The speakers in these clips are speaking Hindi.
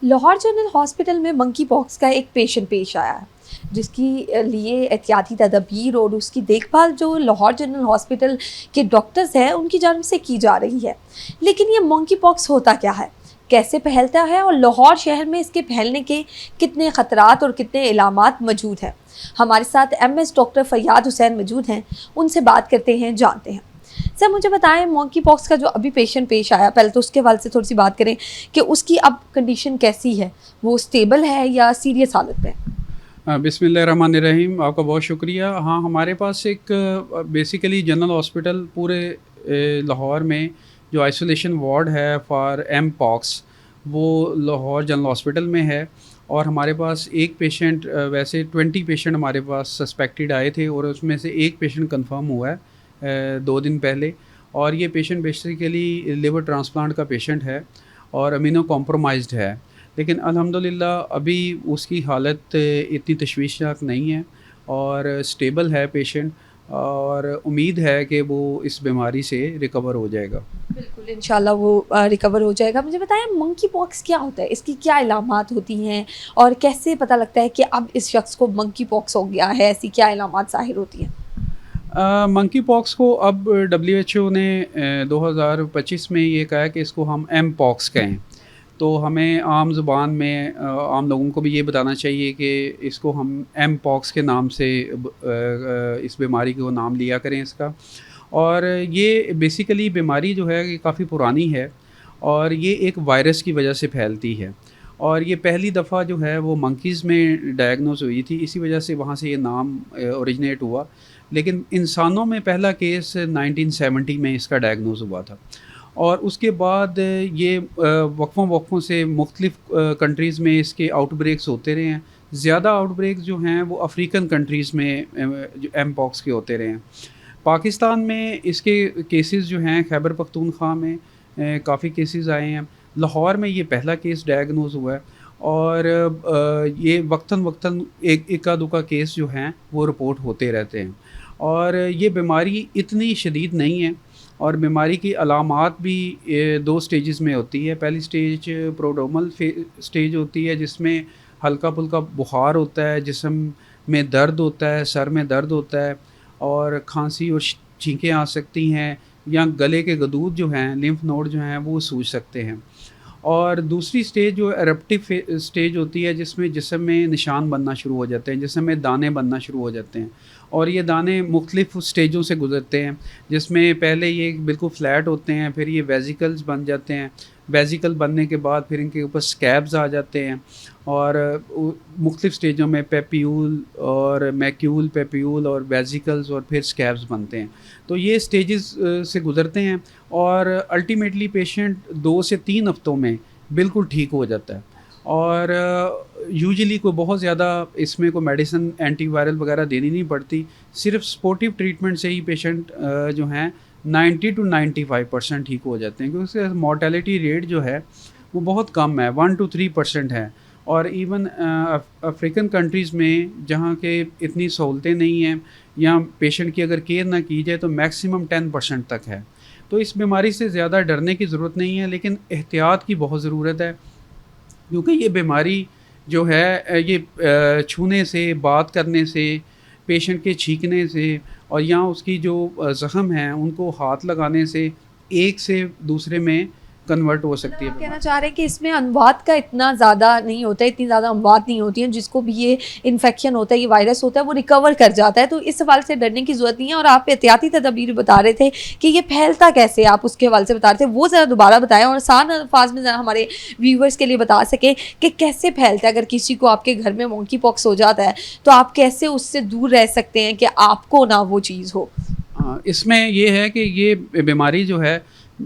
लाहौर जनरल हॉस्पिटल में मंकी पॉक्स का एक पेशेंट पेश आया है, जिसकी लिए एहतियाती तदबीर और उसकी देखभाल जो लाहौर जनरल हॉस्पिटल के डॉक्टर्स हैं उनकी जानिब से की जा रही है। लेकिन ये मंकी पॉक्स होता क्या है, कैसे फैलता है और लाहौर शहर में इसके फैलने के कितने ख़तरात और कितने इलामात मौजूद हैं। हमारे साथ MS डॉक्टर फ़ैयाद हुसैन मौजूद हैं, उनसे बात करते हैं, जानते हैं। सर मुझे बताएं, मंकी पॉक्स का जो अभी पेशेंट पेश आया, पहले तो उसके हवाले से थोड़ी सी बात करें कि उसकी अब कंडीशन कैसी है, वो स्टेबल है या सीरियस हालत में है? बिस्मिल्लाहिर्रहमानिर्रहीम। आपका बहुत शुक्रिया। हाँ, हमारे पास एक बेसिकली जनरल हॉस्पिटल पूरे लाहौर में जो आइसोलेशन वार्ड है फॉर एम पॉक्स, वो लाहौर जनरल हॉस्पिटल में है। और हमारे पास एक पेशेंट, वैसे 20 पेशेंट हमारे पास सस्पेक्टेड आए थे और उसमें से एक पेशेंट कंफर्म हुआ है 2 दिन पहले। और ये पेशेंट बेसिकली लिवर ट्रांसप्लांट का पेशेंट है और अमीनो कॉम्प्रोमाइज़्ड है। लेकिन अल्हम्दुलिल्लाह अभी उसकी हालत इतनी तशवीशनाक नहीं है और स्टेबल है पेशेंट, और उम्मीद है कि वो इस बीमारी से रिकवर हो जाएगा। बिल्कुल, इंशाल्लाह वो रिकवर हो जाएगा। मुझे बताएं, मंकी पॉक्स क्या होता है, इसकी क्या इलामात होती हैं और कैसे पता लगता है कि अब इस शख्स को मंकी पॉक्स हो गया है, ऐसी क्या इलामात ज़ाहिर होती हैं? मंकी पॉक्स को अब WHO ने 2025 में ये कहा है कि इसको हम एम पॉक्स कहें। तो हमें आम ज़ुबान में आम लोगों को भी ये बताना चाहिए कि इसको हम एम पॉक्स के नाम से इस बीमारी को नाम लिया करें इसका। और ये बेसिकली बीमारी जो है ये काफ़ी पुरानी है और ये एक वायरस की वजह से फैलती है। और ये पहली दफ़ा जो है वो मंकीज़ में डायग्नोज़ हुई थी, इसी वजह से वहाँ से ये नाम ओरिजिनेट हुआ। लेकिन इंसानों में पहला केस 1970 में इसका डायग्नोज़ हुआ था। और उसके बाद ये वक्फ़ों से मुख्तलिफ़ कंट्रीज़ में इसके आउटब्रेक्स होते रहे हैं। ज़्यादा आउटब्रेक्स जो हैं वो अफ्रीकन कंट्रीज़ में जो एम पॉक्स के होते रहे हैं। पाकिस्तान में इसके केसेस जो हैं खैबर पख्तूनख्वा में काफ़ी केसेस आए हैं। लाहौर में ये पहला केस डायग्नोज़ हुआ है और ये वक्तन एक इक्का दुक्का केस जो हैं वो रिपोर्ट होते रहते हैं। और ये बीमारी इतनी शदीद नहीं है और बीमारी की अलामात भी 2 स्टेजेस में होती है। पहली स्टेज प्रोड्रोमल स्टेज होती है, जिसमें हल्का-फुल्का बुखार होता है, जिस्म में दर्द होता है, सर में दर्द होता है और खांसी और छींकें आ सकती हैं, या गले के गदूद जो हैं, लिम्फ नोड जो हैं वो सूज सकते हैं। और दूसरी स्टेज जो एरप्टिव स्टेज होती है, जिसमें जिस्म में निशान बनना शुरू हो जाते हैं, जिस्म में दाने बनना शुरू हो जाते हैं। और ये दाने मुख्तलिफ़ स्टेजों से गुज़रते हैं, जिसमें पहले ये बिल्कुल फ्लैट होते हैं, फिर ये वेसिकल्स बन जाते हैं। वेसिकल बनने के बाद फिर इनके ऊपर स्कैब्स आ जाते हैं और मुख्तलिफ़ स्टेजों में पेप्यूल और मैक्यूल, पेप्यूल और वेसिकल्स और फिर स्कैब्स बनते हैं। तो ये स्टेजेस से गुज़रते हैं और अल्टीमेटली पेशेंट 2 से 3 हफ्तों में बिल्कुल ठीक हो जाता है। और यूजुअली कोई बहुत ज़्यादा इसमें कोई मेडिसिन एंटीवायरल वगैरह देनी नहीं पड़ती। सिर्फ सपोर्टिव ट्रीटमेंट से ही पेशेंट जो हैं 90 to 95% ठीक हो जाते हैं, क्योंकि उसका मोर्टेलिटी रेट जो है वो बहुत कम है, 1 to 3% है। और इवन अफ्रीकन कंट्रीज़ में जहाँ के इतनी सहूलतें नहीं हैं या पेशेंट की अगर केयर ना की जाए तो मैक्सिमम 10% तक है। तो इस बीमारी से ज़्यादा डरने की ज़रूरत नहीं है, लेकिन एहतियात की बहुत ज़रूरत है, क्योंकि ये बीमारी जो है ये छूने से, बात करने से, पेशेंट के छींकने से और या उसकी जो ज़ख़म हैं उनको हाथ लगाने से एक से दूसरे में कन्वर्ट हो सकती है आप कहना बीमारी। चाह रहे हैं कि इसमें अमवात का इतना ज़्यादा नहीं होता है, इतनी ज़्यादा अमवात नहीं होती हैं, जिसको भी ये इन्फेक्शन होता है, ये वायरस होता है, वो रिकवर कर जाता है, तो इस सवाल से डरने की ज़रूरत नहीं है। और आप एहतियाती तदबीर बता रहे थे कि ये फैलता कैसे है, आप उसके हवाले से बता रहे थे, वो ज़रा दोबारा बताएं और आसान अल्फाज में ज़रा हमारे व्यूवर्स के लिए बता सकें कि कैसे फैलता है। अगर किसी को आपके घर में मंकी पॉक्स हो जाता है तो आप कैसे उससे दूर रह सकते हैं कि आपको ना वो चीज़ हो? हाँ, इसमें ये है कि ये बीमारी जो है,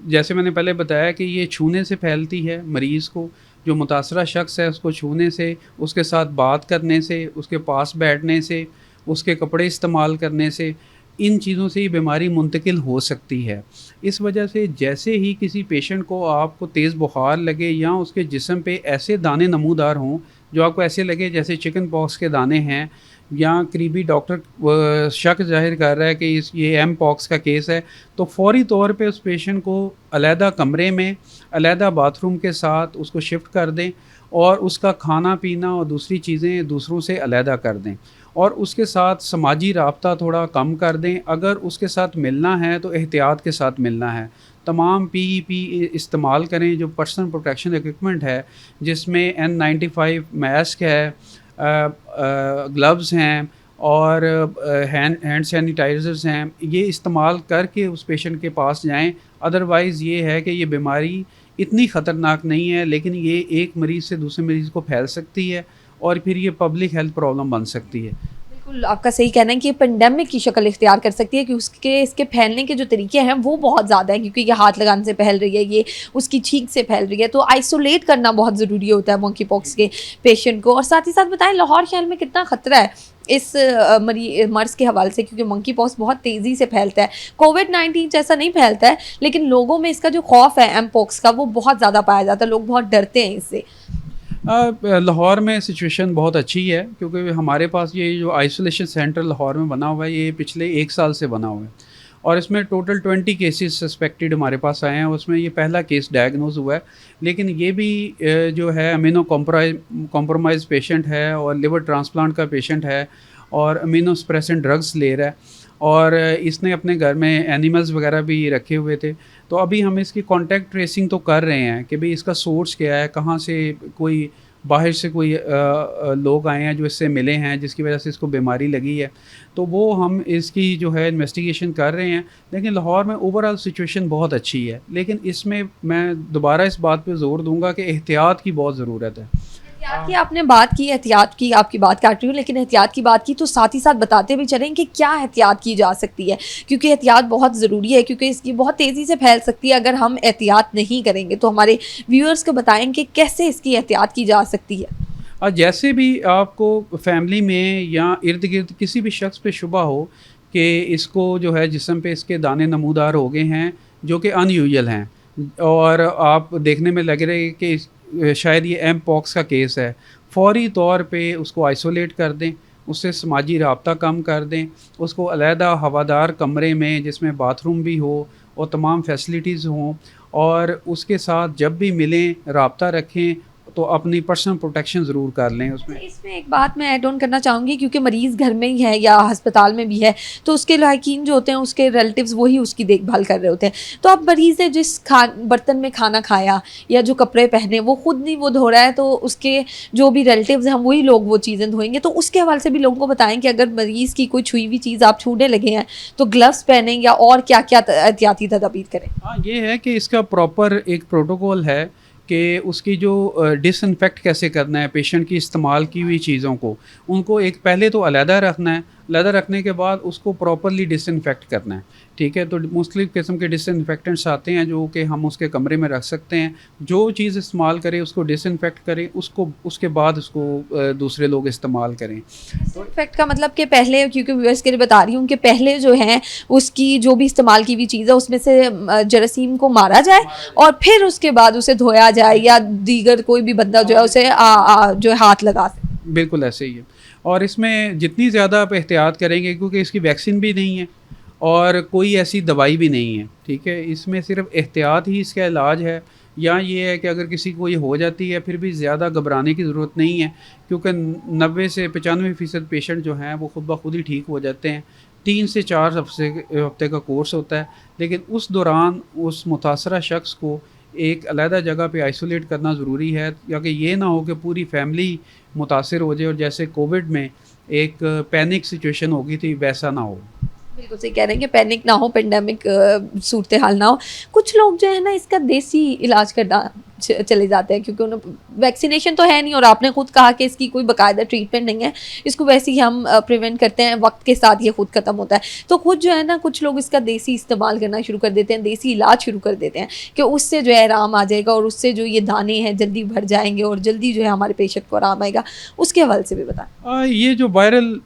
जैसे मैंने पहले बताया कि ये छूने से फैलती है। मरीज़ को, जो मुतासरा शख्स है, उसको छूने से, उसके साथ बात करने से, उसके पास बैठने से, उसके कपड़े इस्तेमाल करने से, इन चीज़ों से ये बीमारी मुंतकिल हो सकती है। इस वजह से जैसे ही किसी पेशेंट को आपको तेज़ बुखार लगे या उसके जिस्म पे ऐसे दाने नमूदार हों जो आपको ऐसे लगे जैसे चिकन पॉक्स के दाने हैं, या करीबी डॉक्टर शक ज़ाहिर कर रहा है कि ये एम पॉक्स का केस है, तो फ़ौरी तौर पे उस पेशेंट को अलहदा कमरे में, अलहदा बाथरूम के साथ उसको शिफ्ट कर दें और उसका खाना पीना और दूसरी चीज़ें दूसरों से अलहदा कर दें, और उसके साथ समाजी राब्ता थोड़ा कम कर दें। अगर उसके साथ मिलना है तो एहतियात के साथ मिलना है। तमाम पीईपी इस्तेमाल करें, जो पर्सनल प्रोटेक्शन इक्विपमेंट है, जिसमें N95 मास्क है, ग्लव्स हैं, और हैंड सैनिटाइज़र्स हैं, ये इस्तेमाल करके उस पेशेंट के पास जाएं। अदरवाइज़ ये है कि ये बीमारी इतनी ख़तरनाक नहीं है, लेकिन ये एक मरीज़ से दूसरे मरीज़ को फैल सकती है और फिर ये पब्लिक हेल्थ प्रॉब्लम बन सकती है। बिल्कुल, आपका सही कहना है कि ये पेंडेमिक की शक्ल इख्तियार कर सकती है कि उसके इसके फैलने के जो तरीके हैं वो बहुत ज़्यादा हैं, क्योंकि ये हाथ लगाने से फैल रही है, ये उसकी छींक से फैल रही है, तो आइसोलेट करना बहुत ज़रूरी होता है मंकी पॉक्स के पेशेंट को। और साथ ही साथ बताएं लाहौर शहर में कितना ख़तरा है इस मर्ज़ के हवाले से, क्योंकि मंकी पॉक्स बहुत तेज़ी से फैलता है। कोविड-19 जैसा नहीं फैलता है, लेकिन लोगों में इसका जो खौफ है एम पॉक्स का वो बहुत ज़्यादा पाया जाता है, लोग बहुत डरते हैं इससे। लाहौर में सिचुएशन बहुत अच्छी है, क्योंकि हमारे पास ये जो आइसोलेशन सेंटर लाहौर में बना हुआ है, ये पिछले 1 साल से बना हुआ है, और इसमें टोटल 20 केसेस सस्पेक्टेड हमारे पास आए हैं। उसमें ये पहला केस डायग्नोज हुआ है, लेकिन ये भी जो है अमीनो कॉम्प्रोमाइज़ पेशेंट है और लिवर ट्रांसप्लांट का पेशेंट है और अमीनो सप्रेसेंट ड्रग्स ले रहा है, और इसने अपने घर में एनिमल्स वगैरह भी रखे हुए थे। तो अभी हम इसकी कॉन्टैक्ट ट्रेसिंग तो कर रहे हैं कि भाई इसका सोर्स क्या है, कहाँ से कोई बाहर से कोई लोग आए हैं जो इससे मिले हैं जिसकी वजह से इसको बीमारी लगी है, तो वो हम इसकी जो है इन्वेस्टिगेशन कर रहे हैं। लेकिन लाहौर में ओवरऑल सिचुएशन बहुत अच्छी है, लेकिन इसमें मैं दोबारा इस बात पे ज़ोर दूंगा कि एहतियात की बहुत ज़रूरत है। एहतियात की आपने बात की, एहतियात की आपकी बात काट रही हूँ, लेकिन एहतियात की बात की तो साथ ही साथ बताते भी चलें कि क्या एहतियात की जा सकती है, क्योंकि एहतियात बहुत ज़रूरी है, क्योंकि इसकी बहुत तेज़ी से फैल सकती है अगर हम एहतियात नहीं करेंगे। तो हमारे व्यूअर्स को बताएं कि कैसे इसकी एहतियात की जा सकती है। और जैसे भी आपको फैमिली में या इर्द गिर्द किसी भी शख्स पे शुबा हो कि इसको जो है जिस्म पे इसके दाने नमूदार हो गए हैं जो कि अनयूजुअल हैं, और आप देखने में लग रहे कि शायद ये एम पॉक्स का केस है, फौरी तौर पे उसको आइसोलेट कर दें, उससे समाजी राब्ता कम कर दें, उसको अलहदा हवादार कमरे में जिसमें बाथरूम भी हो और तमाम फैसिलिटीज़ हों, और उसके साथ जब भी मिलें राब्ता रखें, तो अपनी पर्सनल प्रोटेक्शन ज़रूर कर लें उसमें। इसमें एक बात मैं ऐड ऑन करना चाहूँगी, क्योंकि मरीज़ घर में ही है या अस्पताल में भी है, तो उसके लायकीन जो होते हैं उसके रिलेटिव्स वही उसकी देखभाल कर रहे होते हैं। तो अब मरीज़ ने जिस बर्तन में खाना खाया या जो कपड़े पहने वो खुद नहीं वो धो रहा है, तो उसके जो भी रिलेटिव्स हैं वही लोग वो चीज़ें धोएंगे। तो उसके हवाले से भी लोगों को बताएं कि अगर मरीज़ की कोई छुई हुई चीज़ आप छूने लगे हैं तो ग्लव्स पहनें या और क्या क्या एहतियाती तदाबीर करें। हाँ, ये है कि इसका प्रॉपर एक प्रोटोकॉल है कि उसकी जो डिसइंफेक्ट कैसे करना है पेशेंट की इस्तेमाल की हुई चीज़ों को, उनको एक पहले तो अलहदा रखना है, अलहदा रखने के बाद उसको प्रॉपरली डिसइंफेक्ट करना है। ठीक है, तो मुख्तलिफ़ किस्म के डिसइंफेक्टेंट्स आते हैं जो कि हम उसके कमरे में रख सकते हैं। जो चीज़ इस्तेमाल करें उसको डिसइंफेक्ट करें, उसको उसके बाद उसको दूसरे लोग इस्तेमाल करें। डिसइंफेक्ट का मतलब कि पहले, क्योंकि व्यूअर्स के लिए बता रही हूँ कि पहले जो है उसकी जो भी इस्तेमाल की हुई चीज़ है उसमें से जरासीम को मारा जाए और फिर उसके बाद उसे धोया जाए, या दीगर कोई भी बंदा जो है उसे जो है हाथ लगा सके। बिल्कुल ऐसे ही है, और इसमें जितनी ज़्यादा आप एहतियात करेंगे, क्योंकि इसकी वैक्सीन भी नहीं है और कोई ऐसी दवाई भी नहीं है, ठीक है, इसमें सिर्फ एहतियात ही इसका इलाज है। या ये है कि अगर किसी को ये हो जाती है फिर भी ज़्यादा घबराने की ज़रूरत नहीं है, क्योंकि 90 से 95% पेशेंट जो हैं वो खुद ब खुद ही ठीक हो जाते हैं। 3 से 4 हफ्ते का कोर्स होता है, लेकिन उस दौरान उस मुतासरा शख्स को एक अलहदा जगह पे आइसोलेट करना ज़रूरी है, ताकि ये ना हो कि पूरी फैमिली मुतासिर हो जाए और जैसे कोविड में एक पैनिक सिचुएशन हो गई थी वैसा ना हो। बिल्कुल सही कह रहे हैं कि पैनिक ना हो, पेंडेमिक सूरत हाल ना हो। कुछ लोग जो है ना इसका देसी इलाज करना चले जाते हैं, क्योंकि उन्हें वैक्सीनेशन तो है नहीं और आपने खुद कहा कि इसकी कोई बाकायदा ट्रीटमेंट नहीं है, इसको वैसे ही हम प्रिवेंट करते हैं, वक्त के साथ ये खुद ख़त्म होता है। तो खुद जो है ना कुछ लोग इसका देसी इस्तेमाल करना शुरू कर देते हैं, देसी इलाज शुरू कर देते हैं कि उससे जो है आराम आ जाएगा और उससे जो ये दाने हैं जल्दी भर जाएंगे और जल्दी जो है हमारे पेशेंट को आराम आएगा। उसके हवाले से भी बताएं। ये जो वायरल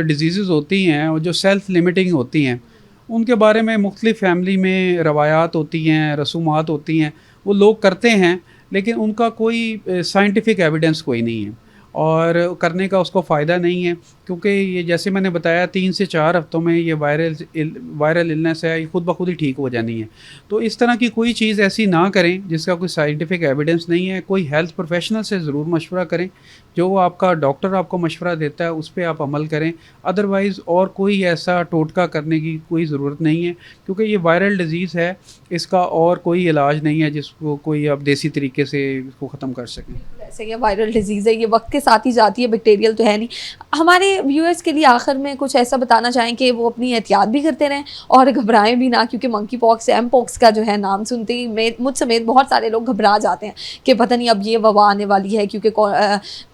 डिजीज़ होती हैं और जो सेल्फ लिमिटिंग होती हैं, उनके बारे में मुख्तलिफ़ फैमिली में रवायात होती हैं, रसूमात होती हैं, वो लोग करते हैं, लेकिन उनका कोई साइंटिफिक एविडेंस कोई नहीं है। और करने का उसको फ़ायदा नहीं है, क्योंकि ये जैसे मैंने बताया 3 से 4 हफ्तों में ये वायरल इलनेस है, ये खुद ब खुद ही ठीक हो जानी है। तो इस तरह की कोई चीज़ ऐसी ना करें जिसका कोई साइंटिफिक एविडेंस नहीं है। कोई हेल्थ प्रोफेशनल से ज़रूर मशवरा करें, जो आपका डॉक्टर आपको मशवरा देता है उस पे आप अमल करें। अदरवाइज़ और कोई ऐसा टोटका करने की कोई ज़रूरत नहीं है, क्योंकि ये वायरल डिज़ीज़ है, इसका और कोई इलाज नहीं है जिसको कोई आप देसी तरीके से इसको ख़त्म कर सकें। ऐसे ये वायरल डिजीज़ है, ये वक्त के साथ ही जाती है, बैक्टीरियल तो है नहीं। हमारे व्यूअर्स के लिए आखिर में कुछ ऐसा बताना चाहें कि वो अपनी एहतियात भी करते रहें और घबराएं भी ना, क्योंकि मंकी पॉक्स एम पॉक्स का जो है नाम सुनते ही मुझ समेत बहुत सारे लोग घबरा जाते हैं कि पता नहीं अब ये वबा आने वाली है, क्योंकि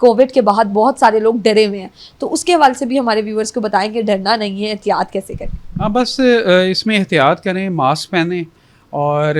कोविड के बाद बहुत सारे लोग डरे हुए हैं। तो उसके हवाले से भी हमारे व्यूअर्स को बताएं कि डरना नहीं है, एहतियात कैसे करें। हाँ, बस इसमें एहतियात करें, मास्क पहनें और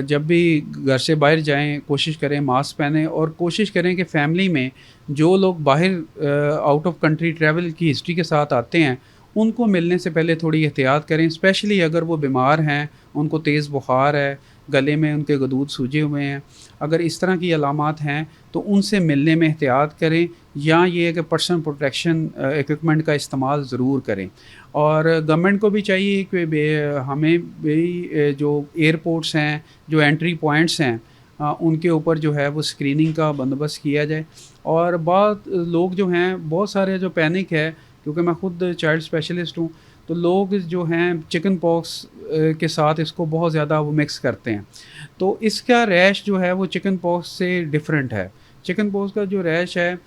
जब भी घर से बाहर जाएं कोशिश करें मास्क पहनें, और कोशिश करें कि फ़ैमिली में जो लोग बाहर आउट ऑफ कंट्री ट्रैवल की हिस्ट्री के साथ आते हैं उनको मिलने से पहले थोड़ी एहतियात करें, स्पेशली अगर वो बीमार हैं, उनको तेज़ बुखार है, गले में उनके गदूद सूजे हुए हैं, अगर इस तरह की अलामात हैं तो उनसे मिलने में एहतियात करें, या ये है कि पर्सनल प्रोटेक्शन इक्विपमेंट का इस्तेमाल ज़रूर करें। और गवर्नमेंट को भी चाहिए कि हमें भी जो एयरपोर्ट्स हैं, जो एंट्री पॉइंट्स हैं, उनके ऊपर जो है वो स्क्रीनिंग का बंदोबस्त किया जाए। और बहुत लोग जो हैं, बहुत सारे जो पैनिक है, क्योंकि मैं ख़ुद चाइल्ड स्पेशलिस्ट हूँ, तो लोग जो हैं चिकन पॉक्स के साथ इसको बहुत ज़्यादा वो मिक्स करते हैं। तो इसका रैश जो है वो चिकन पॉक्स से डिफरेंट है। चिकन पॉक्स का जो रैश है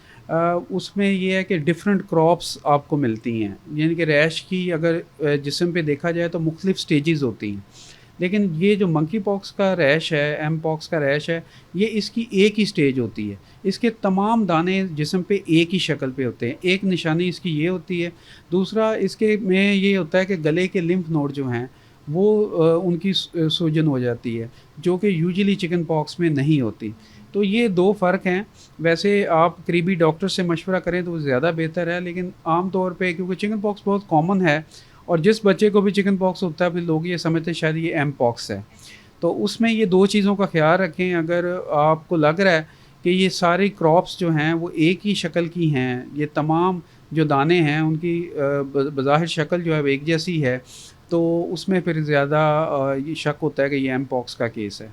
उसमें ये है कि डिफरेंट क्रॉप्स आपको मिलती हैं, यानी कि रैश की अगर जिस्म पे देखा जाए तो मुख्तलिफ स्टेजेस होती हैं। लेकिन ये जो मंकी पॉक्स का रैश है, एम पॉक्स का रैश है, ये इसकी एक ही स्टेज होती है। इसके तमाम दाने जिस्म पे एक ही शक्ल पे होते हैं। एक निशानी इसकी ये होती है। दूसरा इसके में ये होता है कि गले के लिम्फ नोड जो हैं वो उनकी सूजन हो जाती है, जो कि यूजुअली चिकन पॉक्स में नहीं होती। तो ये 2 फ़र्क हैं। वैसे आप करीबी डॉक्टर से मशवरा करें तो वो ज़्यादा बेहतर है, लेकिन आम तौर पे क्योंकि चिकन पॉक्स बहुत कॉमन है और जिस बच्चे को भी चिकन पॉक्स होता है फिर लोग ये समझते हैं शायद ये एम पॉक्स है। तो उसमें ये 2 चीज़ों का ख़्याल रखें। अगर आपको लग रहा है कि ये सारी क्रॉप्स जो हैं वो एक ही शक्ल की हैं, ये तमाम जो दाने हैं उनकी बज़ाहिर शक्ल जो है वो एक जैसी है, तो उसमें फिर ज़्यादा ये शक होता है कि ये एम पॉक्स का केस है।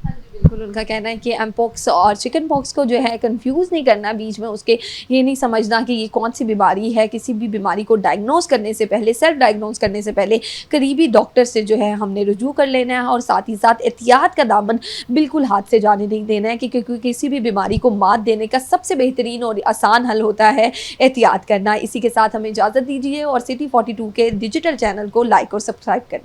हाँ जी, बिल्कुल उनका कहना है कि एम पॉक्स और चिकन पॉक्स को जो है कंफ्यूज नहीं करना बीच में उसके, ये नहीं समझना कि ये कौन सी बीमारी है। किसी भी बीमारी को डायग्नोज करने से पहले, सेल्फ डायग्नोज करने से पहले करीबी डॉक्टर से जो है हमने रुजू कर लेना है, और साथ ही साथ एहतियात का दामन बिल्कुल हाथ से जाने नहीं देना है, क्योंकि किसी भी बीमारी को मात देने का सबसे बेहतरीन और आसान हल होता है एहतियात करना। इसी के साथ हमें इजाज़त दीजिए और सिटी 42 के डिजिटल चैनल को लाइक और सब्सक्राइब करना।